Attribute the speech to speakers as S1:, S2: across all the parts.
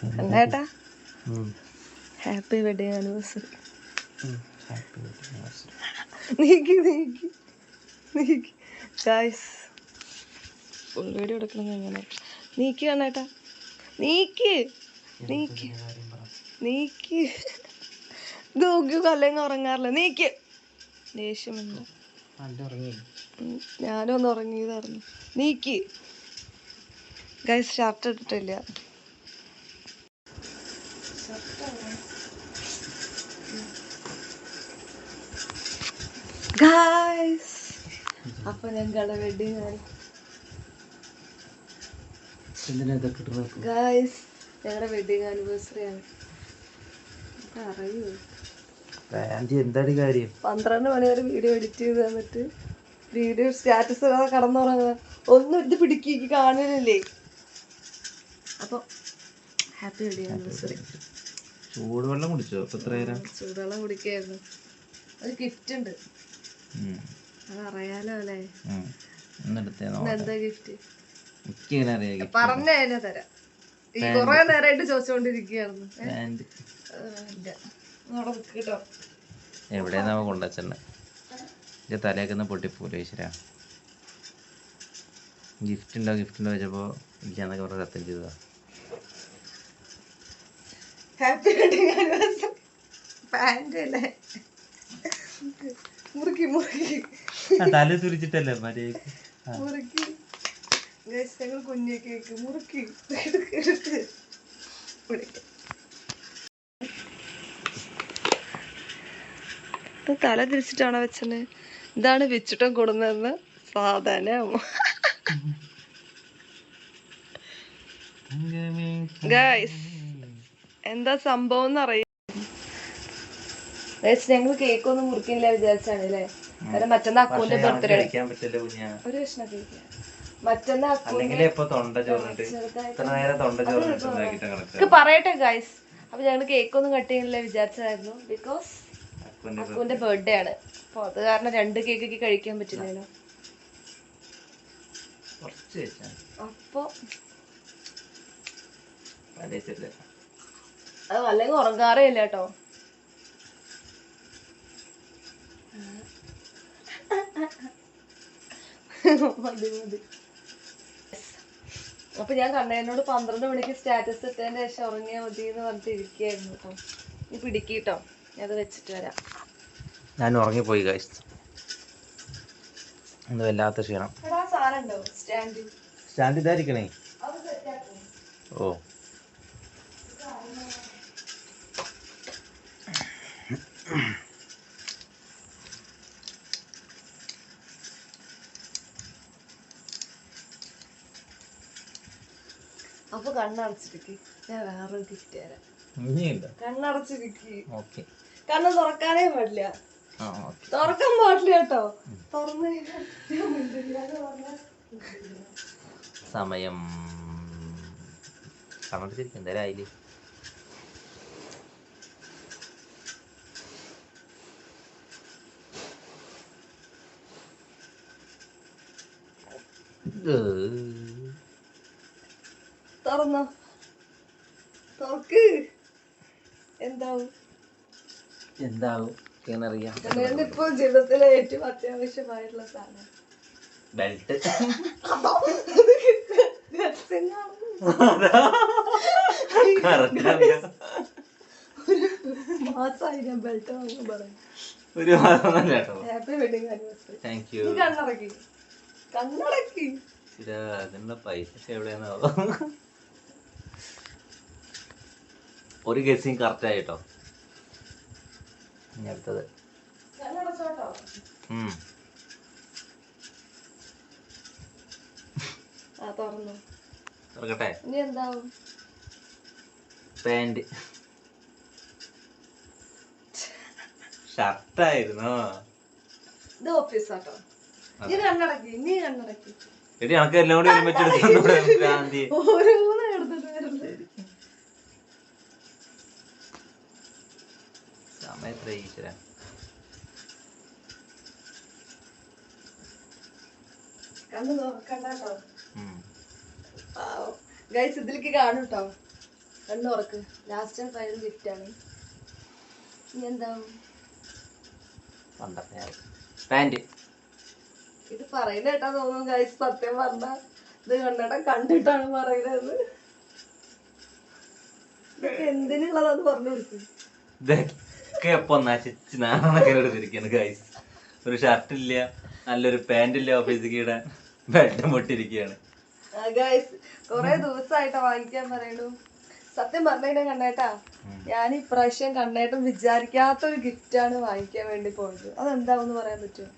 S1: കണ്ണേട്ടാ happy wedding anniversary. നീക്കി നീക്കി നീക്കി ഗായ്സ് ഫുൾ വീഡിയോ എടുക്കണം എങ്ങനെ നീക്കി കണ്ണേട്ടാ നീക്കി നീക്കി നീക്കി നോക്കിയോ അല്ലെങ്കിൽ ഉറങ്ങാറില്ല നീക്കി ദേഷ്യമുണ്ട്. ഞാനും ഒന്ന് ഉറങ്ങിയതായിരുന്നു. നീക്കി ഗൈസ് ഷർട്ട് ഇട്ടിട്ടില്ല. ഗൈസ് അപ്പൊ ഞങ്ങളുടെ വെഡിങ് ഗൈസ് ഞങ്ങളുടെ വെഡിങ് ആനിവേഴ്സറി ആണ്. അറിയൂ 12 മണി വരെ വീഡിയോ എഡിറ്റ് ചെയ്ത് തന്നിട്ട് വീഡിയോ സ്റ്റാറ്റസ് കടന്നുറങ്ങുക ഒന്നും ഇത് പിടിക്കി കാണുന്നില്ലേ. അപ്പൊ ഹാപ്പി വെഡിങ് ആനിവേഴ്സറി.
S2: ചൂടുവെള്ളം കുടിച്ചോ?
S1: ചൂടുവെള്ളം കുടിക്കായിരുന്നു. ഒരു ഗിഫ്റ്റ് ഉണ്ട് അതറിയാലോ അല്ലേ. എന്താ ഗിഫ്റ്റ് പറഞ്ഞ തരാം. ഈ കൊറേ നേരമായിട്ട് ചോദിച്ചോണ്ടിരിക്കുകയായിരുന്നു. കേട്ടോ
S2: എവിടെയാ കൊണ്ടുവച്ചെ തലേക്കൊന്ന് പൊട്ടിപ്പോലെ ഈശ്വര. ഗിഫ്റ്റ് ഉണ്ടോ വെച്ചപ്പോ ഇല്ലാന്നൊക്കെ പറഞ്ഞ സത്യം ചെയ്തതാ.
S1: Happy wedding anniversary. പാന്റ് അല്ലേ മുറുക്കി മുറുക്കി
S2: തല തുരിച്ചിട്ടല്ലേ
S1: മുറുക്കി ഞങ്ങൾ കുഞ്ഞു കേക്ക് മുറുക്കി തല തിരിച്ചിട്ടാണോ വെച്ചത്? ഇതാണ് വെച്ചിട്ടും കൊടുന്നതെന്ന് സാധനം. ഗൈസ് എന്താ സംഭവം എന്നറിയാം. ഞങ്ങൾ കേക്ക് ഒന്നും മുറിക്കില്ല വിചാരിച്ചാണ് അല്ലേ. കാരണം മറ്റന്നാ അക്കുവിന്റെ ബർത്ത്ഡേ. ഒരു കഷ്ണം കേക്ക് മറ്റന്നാ പറയട്ടെ ഗൈസ്. അപ്പൊ ഞങ്ങള് കേക്ക് ഒന്നും കട്ട് ചെയ്യുന്നില്ല വിചാരിച്ചതായിരുന്നു. ബിക്കോസ് അക്കുവിന്റെ ബർത്ത്ഡേ ആണ്. അപ്പൊ അത് കാരണം 2 കേക്ക് കഴിക്കാൻ പറ്റില്ലല്ലോ. അപ്പൊ അത് അല്ലെങ്കിൽ ഉറങ്ങാറേ ഇല്ല കേട്ടോ. മതി മതി. അപ്പൊ ഞാൻ കണ്ണേനോട് 12 മണിക്ക് സ്റ്റാറ്റസ് ഇട്ടതിന് ശേഷം ഉറങ്ങിയാൽ മതി എന്ന് പറഞ്ഞിട്ട് ഇരിക്കുകയായിരുന്നു കേട്ടോ. നീ പിടിക്കിട്ടോ, ഞാൻ അത് വെച്ചിട്ട് വരാം.
S2: ഞാൻ ഉറങ്ങിപ്പോയി ഗൈസ്. എന്ത് വല്ലാത്ത ക്ഷീണം. സ്റ്റാൻഡ് ഇതായിരിക്കണേ. ഓ
S1: അപ്പൊ കണ്ണടച്ചിരിക്കും. ഞാൻ വേറൊരു ഗിഫ്റ്റ് തരാം. കണ്ണടച്ചിരിക്കും. കണ്ണ് തുറക്കാനേ പാടില്ല. തുറക്കാൻ പാടില്ല കേട്ടോ. തുറന്നു
S2: സമയം കണ്ണടച്ചിരിക്കും. എന്തായാലും ആയില്ലേ.
S1: തുറന്നോ തുറക്ക്. എന്താവും
S2: എന്നറിയാം.
S1: ഇപ്പൊ ജീവിതത്തിലെ ഏറ്റവും അത്യാവശ്യമായിട്ടുള്ള സാധനം
S2: ബെൽറ്റ്.
S1: മാസമായി ഞാൻ ബെൽറ്റ് വാങ്ങാൻ പറഞ്ഞു. Happy wedding anniversary.
S2: Thank you.
S1: കണ്ണടക്കി കണ്ണടക്കി.
S2: അതിനുള്ള പൈസ എവിടെയാണാവോ. ഒരു ഗസിങ് കറക്റ്റ് ആയിട്ടോ. ഇനി അടുത്തത് തുറക്കട്ടെ.
S1: ഇനി എന്താവും?
S2: പാന്റ്. ഷർട്ടായിരുന്നോ?
S1: ഇത് ഓഫീസാട്ടോ. നീ കണ്ണടക്കി നീ കണ്ണടക്കി.
S2: എടി അനക്ക് എല്ലാം കൂടി ഒരുമിച്ച് എടുത്തോണ്ട്
S1: ഓരോന്ന് എടുത്തിട്ട് വരുന്നത്.
S2: സമയത്ര ഈശ്വര.
S1: കണ്ണ് നോക്കണ്ടോ ഗൈസ്. ഇതിലേക്ക് കാണൂട്ടോ. കണ്ണു ഉറക്ക്. ലാസ്റ്റ് ആൻഡ് ഫൈനൽ ഗിഫ്റ്റ് ആണ്. ഇനി എന്താവും?
S2: പാന്റ്.
S1: ഇത് പറയുന്ന കേട്ടാ തോന്നുന്നു ഗൈസ്, സത്യം പറഞ്ഞ ഇത് കണ്ണേട്ടൻ കണ്ടിട്ടാണ് പറയുന്നത്. ഇതൊക്കെ എന്തിനുള്ളതാന്ന് പറഞ്ഞു കൊടുക്കും.
S2: ഇതൊക്കെ എപ്പൊ നശിച്ച് നാണക്കെടുത്തിരിക്കുന്നു ഗൈസ്. ഒരു ഷർട്ട് ഇല്ല, നല്ലൊരു പാന്റ് ഇല്ല, ഓഫീസിൽ ഇടാൻ ബെഡ് പൊട്ടിരിക്കുകയാണ്
S1: ഗൈസ്. കൊറേ ദിവസമായിട്ടാ വാങ്ങിക്കാൻ പറയണു. സത്യം പറഞ്ഞ കണ്ണേട്ടാ, ഞാൻ ഇപ്രാവശ്യം കണ്ണേട്ടൻ വിചാരിക്കാത്തൊരു ഗിഫ്റ്റാണ് വാങ്ങിക്കാൻ വേണ്ടി പോയത്. അതെന്താവെന്ന് പറയാൻ പറ്റുമോ?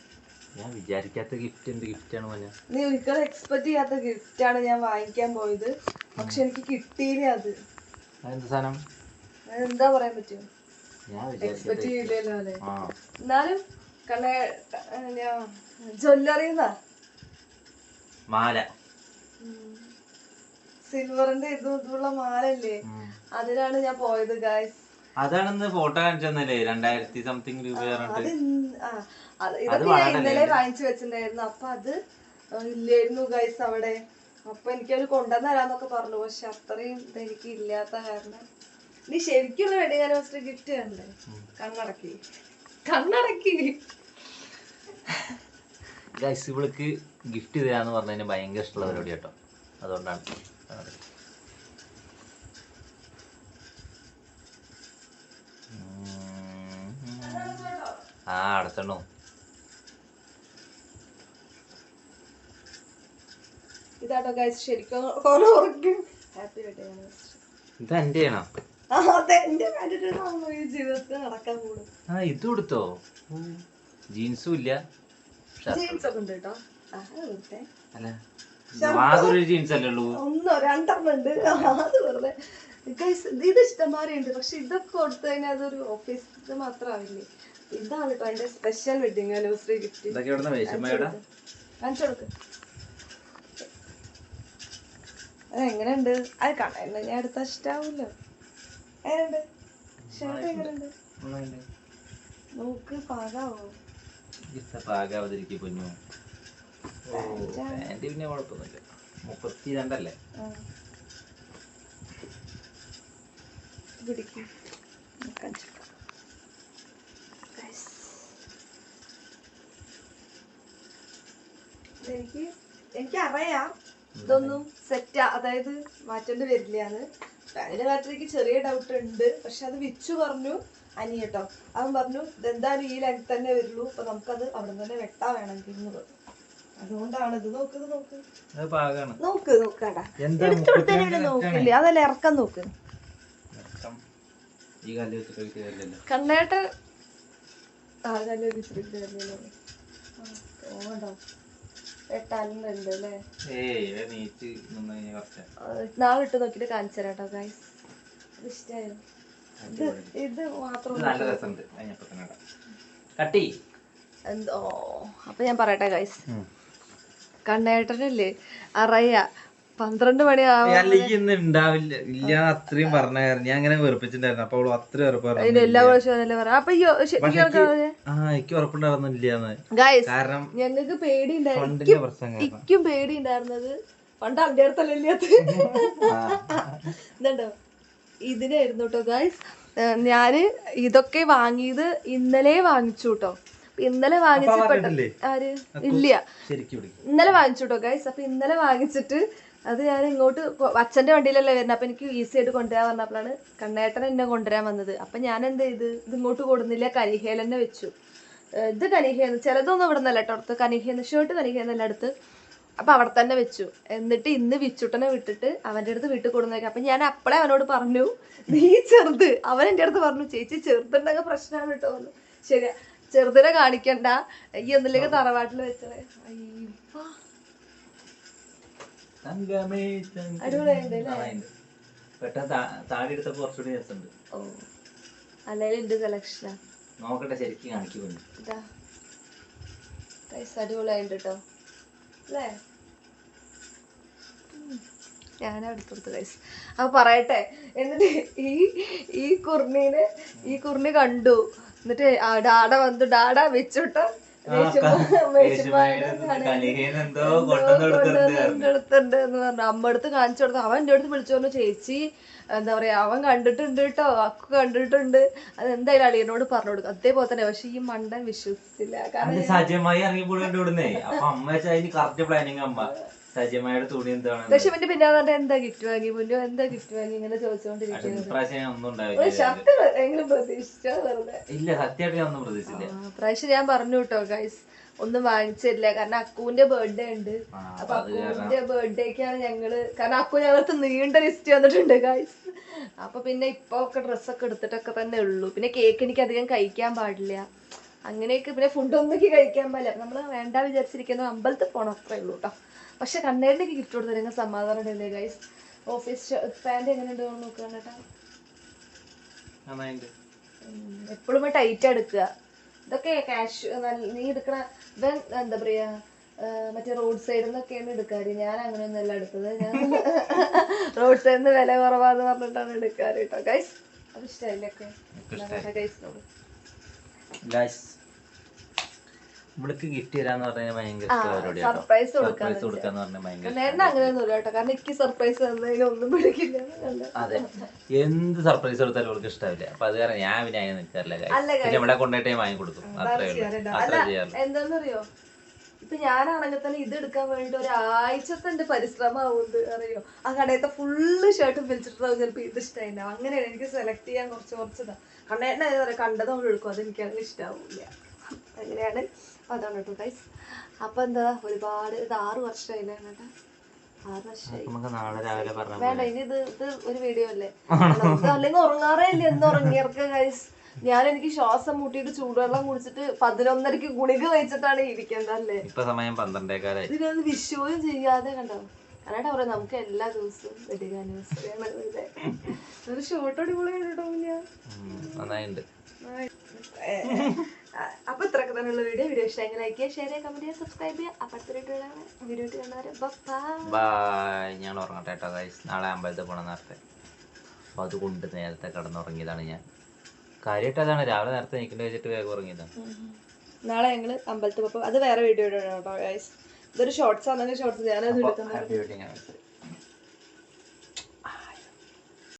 S2: ഞാൻ വിചാരിക്കാത്ത ഗിഫ്റ്റ് എന്ത് ഗിഫ്റ്റാണ് മോനെ?
S1: നീ ഒരിക്കലും എക്സ്പെക്ട് ചെയ്യാത്ത ഗിഫ്റ്റാണ് ഞാൻ വാങ്ങിക്കാൻ പോയത്. പക്ഷെ എനിക്ക് കിട്ടിയില്ല. അത്
S2: എന്ത് സാധനം?
S1: എന്താ പറയാൻ പറ്റുമോ? എക്സ്പെക്ട് ചെയ്യില്ലല്ലോ അല്ലെ. എന്നാലും ജ്വല്ലറിന്നാ
S2: മാല,
S1: സിൽവറിന്റെ ഇതുള്ള മാലല്ലേ, അതിനാണ് ഞാൻ പോയത് ഗായ്സ്.
S2: അതാണെന്ന് ഫോട്ടോ കാണിച്ചു തന്നല്ലേ 2000 സംതിങ് രൂപ.
S1: ഇതൊക്കെ ഞാൻ ഇന്നലെ വാങ്ങിച്ചു വെച്ചിട്ടുണ്ടായിരുന്നു. അപ്പൊ അത് ഇല്ലായിരുന്നു ഗൈസ് അവിടെ. അപ്പൊ എനിക്കത് കൊണ്ടുവന്ന് തരാന്നൊക്കെ പറഞ്ഞു. പക്ഷെ അത്രയും എനിക്ക് ഇല്ലാത്ത കാരണം നീ ശരിക്കുള്ള വെഡിങ് ആനിവേഴ്സറി ഗിഫ്റ്റ് കണ്ടേ? കണ്ണടക്കി
S2: ഗൈസ്, ഇവൾക്ക് ഗിഫ്റ്റ് തരാന്ന് പറഞ്ഞതിന് ഭയങ്കര ഇഷ്ടമുള്ള പരിപാടി കേട്ടോ. അതുകൊണ്ടാണ്. അടച്ചോ.
S1: ഇതാട്ടോ ഗൈസ് ശരിക്കും ഹാപ്പി വെഡിങ് ആനിവേഴ്സറി.
S2: ഇത് എന്റെയാണോ?
S1: ജീവിതത്തിൽ നടക്കാൻ കൂടും.
S2: ഇത് കൊടുത്തോ? ജീൻസും ഇല്ല,
S1: ജീൻസ് ഒക്കെ ഉണ്ട് കേട്ടോ.
S2: അല്ല യാതൊരു ജീൻസ് അല്ലേ ഉള്ളൂ,
S1: ഒന്നോ രണ്ടെണ്ണം ഉണ്ട്. അത് വെറുതെ ഇത് ഇഷ്ടംമാരെ ഉണ്ട്. പക്ഷെ ഇതൊക്കെ കൊടുത്തു കഴിഞ്ഞാൽ അതൊരു ഓഫീസ് മാത്രമാവില്ലേ. ഇതാണ് കേട്ടോ എന്റെ സ്പെഷ്യൽ വെഡിങ് ആനിവേഴ്സറി ഗിഫ്റ്റ്. കാണിച്ചു കൊടുക്ക്. അതെങ്ങനെയുണ്ട്? അത് കാണാൻ ഞാൻ എടുത്താ ഇഷ്ടാവൂല്ലോ. എങ്ങനെയുണ്ട് ഷർട്ട്? എങ്ങനെയുണ്ട് നോക്ക്. പാകാവോ?
S2: പാകാവതിരിക്കും കുഞ്ഞു. പാന്റ് പിന്നെ കുഴപ്പമൊന്നുമില്ല. 32 അല്ലേ?
S1: പിടിക്കും. എനിക്കറിയാം ഇതൊന്നും സെറ്റ്, അതായത് മാറ്റേണ്ടി വരില്ലാന്ന്. അതിന്റെ കാര്യത്തിൽ എനിക്ക് ചെറിയ ഡൗട്ട് ഉണ്ട്. പക്ഷെ അത് വിച്ചു പറഞ്ഞു അനി കേട്ടോ. അവൻ പറഞ്ഞു ഇതെന്തായാലും ഈ ലെങ്ത് തന്നെ വരുള്ളൂ, അപ്പൊ നമുക്കത് അവിടെ തന്നെ വെട്ടാ വേണമെങ്കിൽ എന്ന് പറഞ്ഞു. അതുകൊണ്ടാണ് ഇത്. നോക്കണ്ട എടുത്തു കൊടുത്തേ നോക്കില്ലേ? അതല്ല ഇറക്കം നോക്ക്. കണ്ണേട്ട് വെട്ടാനുണ്ട് അല്ലേ? നാളെ ഇട്ട് നോക്കിട്ട് കാണിച്ചു തരാട്ടോ ഗൈസ്. ഇഷ്ടായോ? ഇത് മാത്രം എന്തോ. അപ്പൊ ഞാൻ പറയട്ടെ ഗൈസ്, കണ്ണേട്ടനല്ലേ അറിയ 12
S2: ഉണ്ടാവില്ല ഇല്ല അത്രയും പറഞ്ഞ കാരണം ഞാൻ അങ്ങനെ വെറുപ്പിച്ചിട്ടുണ്ടായിരുന്നു. അപ്പൊ അത്രയും ഉറപ്പുണ്ടായിരുന്നില്ല. കാരണം
S1: ഞങ്ങൾക്ക് പേടിയുണ്ടായിരുന്നത് പണ്ട് അന്റെ അടുത്തല്ലേ ഇതുണ്ടോ ഇതിനായിരുന്നു കേട്ടോ ഗൈസ്. ഞാന് ഇതൊക്കെ വാങ്ങിയത് ഇന്നലെ വാങ്ങിച്ചു കേട്ടോ. ഇന്നലെ വാങ്ങിച്ചിട്ട് ആര് ഇല്ല, ഇന്നലെ വാങ്ങിച്ചു കേട്ടോ ഗൈസ്. അപ്പൊ ഇന്നലെ വാങ്ങിച്ചിട്ട് അത് ഞാൻ ഇങ്ങോട്ട് അച്ഛന്റെ വണ്ടിയിലല്ലേ വരുന്നത്. അപ്പൊ എനിക്ക് ഈസി ആയിട്ട് കൊണ്ടുവരാൻ പറഞ്ഞപ്പോഴാണ് കണ്ണേട്ടൻ എന്നെ കൊണ്ടുവരാൻ വന്നത്. അപ്പൊ ഞാൻ എന്ത് ചെയ്ത് ഇത് ഇങ്ങോട്ട് കൊടുന്നില്ല, കനിഹയിൽ തന്നെ വെച്ചു. ഇത് കനിഹയെന്ന് ചിലതൊന്നും ഇവിടെ നിന്നല്ല കേട്ടോ അടുത്ത്. കനിഹയെന്ന് ഷർട്ട് കനിഹയെന്നല്ല അടുത്ത്. അപ്പൊ അവിടെ തന്നെ വെച്ചു. എന്നിട്ട് ഇന്ന് വിച്ചുട്ടനെ വിട്ടിട്ട് അവന്റെ അടുത്ത് വീട്ടിൽ കൊടുന്നേക്കാം. അപ്പൊ ഞാൻ അപ്പളെ അവനോട് പറഞ്ഞു നീ ചെറുത്. അവൻ എന്റെ അടുത്ത് പറഞ്ഞു ചേച്ചി ചെറുതുണ്ടെങ്കിൽ പ്രശ്നമാണ് കേട്ടോ. ശരിയാ, ചെറുതിനെ കാണിക്കണ്ട, ഈ ഒന്നിലേക്ക് തറവാട്ടിൽ വെച്ചത്. അല്ലെങ്കിൽ എന്റെ സെലക്ഷനാ
S2: നോക്കട്ടെ, ശരിക്കും കാണിക്കുന്നു.
S1: അടിപൊളിയായിട്ട് കേട്ടോ അല്ലേ? ഞാൻ എടുത്തു കൈസ്. അപ്പൊ പറയട്ടെ, എന്നിട്ട് ഈ കുർണി കണ്ടു. എന്നിട്ട് ഡാഡ വന്നു. ഡാഡ വെച്ചിട്ട്
S2: എന്തോ കൊണ്ടുവന്നെടുത്തിട്ടുണ്ട്
S1: എന്ന് പറഞ്ഞു. അമ്മ അടുത്ത് കാണിച്ചു കൊടുത്തു. അവൻ എന്റെ അടുത്ത് വിളിച്ചു പറഞ്ഞു, ചേച്ചി എന്താ പറയാ, അവൻ കണ്ടിട്ടുണ്ട് കേട്ടോ, അക്കു കണ്ടിട്ടുണ്ട്, അത് എന്തായാലും അളിയനോട് പറഞ്ഞു കൊടുക്കും. അതേപോലെ തന്നെ. പക്ഷെ ഈ മണ്ടൻ വിശ്വസിച്ചില്ല. കാരണം
S2: സജയമായി ഇറങ്ങിപ്പോയിട്ട് ഇവിടുന്നേ. അപ്പൊ അമ്മ വെച്ചാൽ കറക്റ്റ് പ്ലാനിങ്. അമ്മ സജയമായുടെ തുണി എന്താണ്
S1: ലക്ഷ്മിന്റെ പിന്നെ എന്താ ഗിഫ്റ്റ് വാങ്ങി, മുന്നോ എന്താ ഗിഫ്റ്റ് വാങ്ങി ഇങ്ങനെ ചോദിച്ചോണ്ടിരിക്കുന്നത്.
S2: പ്രാവശ്യം ഒന്നും ഉണ്ടാവില്ല.
S1: ഷർട്ട് എങ്കിലും പ്രതീക്ഷിച്ചോ വെറുതെ.
S2: ഇല്ല, സത്യമായിട്ട് ഞാൻ ഒന്നും പ്രതീക്ഷിച്ചില്ല.
S1: പ്രാവശ്യം ഞാൻ പറഞ്ഞു കേട്ടോ ഗൈസ്, ഒന്നും വാങ്ങിച്ചില്ല. കാരണം അക്കുവിന്റെ ബർത്ത്ഡേ ഉണ്ട്. അപ്പൊ അക്കുവിന്റെ ബർത്ത്ഡേക്കാണ് ഞങ്ങള്, കാരണം അക്കു ഞങ്ങൾക്ക് നീണ്ട ലിസ്റ്റ് വന്നിട്ടുണ്ട് ഗൈസ്. അപ്പൊ പിന്നെ ഇപ്പൊ ഒക്കെ ഡ്രസ്സൊക്കെ എടുത്തിട്ടൊക്കെ തന്നെ ഉള്ളൂ. പിന്നെ കേക്ക് എനിക്ക് അധികം കഴിക്കാൻ പാടില്ല, അങ്ങനെയൊക്കെ. പിന്നെ ഫുഡൊന്നും എനിക്ക് കഴിക്കാൻ പാടില്ല. നമ്മള് വേണ്ട വിചാരിച്ചിരിക്കുന്നത് അമ്പലത്തിൽ പോണം, അത്രേ ഉള്ളൂ കേട്ടോ. പക്ഷെ കണ്ണേരിലേക്ക് ഗിഫ്റ്റ് കൊടുത്തിരുന്ന സമാധാനം ഉണ്ടല്ലേ ഗൈസ്. ഓഫീസ് പാന്റ് എങ്ങനെയുണ്ട് നോക്കുകയാണ് കേട്ടോ. എപ്പോഴും ടൈറ്റ് എടുക്കുക. ഇതൊക്കെ ക്യാഷ് നീ എടുക്കണ ഇവൻ എന്താ പറയാ, മറ്റേ റോഡ് സൈഡിൽ നിന്നൊക്കെയാണ് എടുക്കാറ്. ഞാൻ അങ്ങനെയൊന്നും അല്ല എടുത്തത്. ഞാൻ റോഡ് സൈഡിൽ നിന്ന് വില കുറവാന്ന് പറഞ്ഞിട്ടാണ് എടുക്കാറ് കേട്ടോ ഗൈസ്. അത് ഇഷ്ടമായില്ലൊക്കെ ഗൈസിനോട്.
S2: ഇവിടേക്ക് ഗിഫ്റ്റ് തരാന്ന് പറഞ്ഞാൽ ഭയങ്കര
S1: സർപ്രൈസ് കൊടുക്കാന്ന് അങ്ങനെയൊന്നുമില്ല കേട്ടോ. കാരണം എനിക്ക് സർപ്രൈസ് തന്നതിനൊന്നും പിടിക്കില്ല.
S2: അതെ, എന്ത് സർപ്രൈസ് കൊടുത്താലും അവൾക്ക് ഇഷ്ടമില്ല. അപ്പൊ അത് കാരണം ഞാൻ പിന്നെ അതിന് നിൽക്കാറില്ല. ഇവിടെ കൊണ്ടുപോയിട്ട് വാങ്ങി കൊടുക്കും.
S1: എന്താന്നറിയോ, ഇപ്പൊ ഞാനാണെങ്കിൽ തന്നെ ഇത് എടുക്കാൻ വേണ്ടി ഒരാഴ്ചത്തെ എന്റെ പരിശ്രമമാവുന്നത് അറിയോ. ആ കടയത്തെ ഫുള്ള് ഷർട്ടും വലിച്ചിട്ടുണ്ടാവും. ചിലപ്പോ ഇത് ഇഷ്ടമായില്ല. അങ്ങനെയാണ് എനിക്ക് സെലക്ട് ചെയ്യാൻ കുറച്ചതാ. കാരണം എന്താ പറയാ, കണ്ടത് നമ്മൾ എടുക്കും, അതെനിക്ക് അങ്ങനെ ഇഷ്ടാവൂല. അങ്ങനെയാണ്. അതാണ് കേട്ടോ ഗൈസ്. അപ്പൊ എന്താ, ഒരുപാട് ഇത് 6 വർഷമായില്ലേ കേട്ടോ. 6 വർഷമായി. വേണ്ട, ഇനി ഇത് ഒരു വീഡിയോ അല്ലേ, അല്ലെങ്കിൽ ഉറങ്ങാറേ ഇല്ല. എന്ന് ഉറങ്ങിയർക്ക് ഗൈസ്. എനിക്ക് ശ്വാസം മുട്ടിയിട്ട് ചൂടുവെള്ളം കുടിച്ചിട്ട് 11:30 ഗുളിക കഴിച്ചിട്ടാണ് ഇരിക്കുന്നത് അല്ലേ. ഇതിനൊന്ന് വിഷുവും ചെയ്യാതെ കണ്ടോ. കാരണം പറയാം, നമുക്ക് എല്ലാ ദിവസവും വെഡിങ് ആനിവേഴ്സറി ആണ്. ഒരു ഷോർട്ടോടി കൂടെ കേട്ടോ. അപ്പൊ ഇത്രയൊക്കെ തന്നെയുള്ള വീഡിയോ ഇഷ്ടമെങ്കിൽ ലൈക്ക് ചെയ്യുക, ഷെയർ ചെയ്യുക, കമന്റ് ചെയ്യുക, സബ്സ്ക്രൈബ് ചെയ്യുക. അപ്പൊ അടുത്ത വീഡിയോ കാണുന്നവരെ ബൈ.
S2: ഞാൻ ഉറങ്ങട്ടെ കേട്ടോ ഗൈസ്. നാളെ അമ്പലത്തിൽ പോകണം നേരത്തെ. അപ്പൊ അതുകൊണ്ട് നേരത്തെ കിടന്നുറങ്ങിയതാണ് ഞാൻ. കാര്യമായിട്ട് അതാണ്, രാവിലെ നേരത്തെ നീക്കേണ്ടി വെച്ചിട്ട് വേഗം ഉറങ്ങിയതാണ്.
S1: നാളെ ഞങ്ങള് അമ്പലത്തിൽ പോകുമ്പോൾ അത് വേറെ വീഡിയോ കേട്ടോ ഗൈസ്. ഇതൊരു ഷോർട്സ് ആണെങ്കിൽ ഷോർട്സ് ഞാനത് എടുക്കുന്നത്.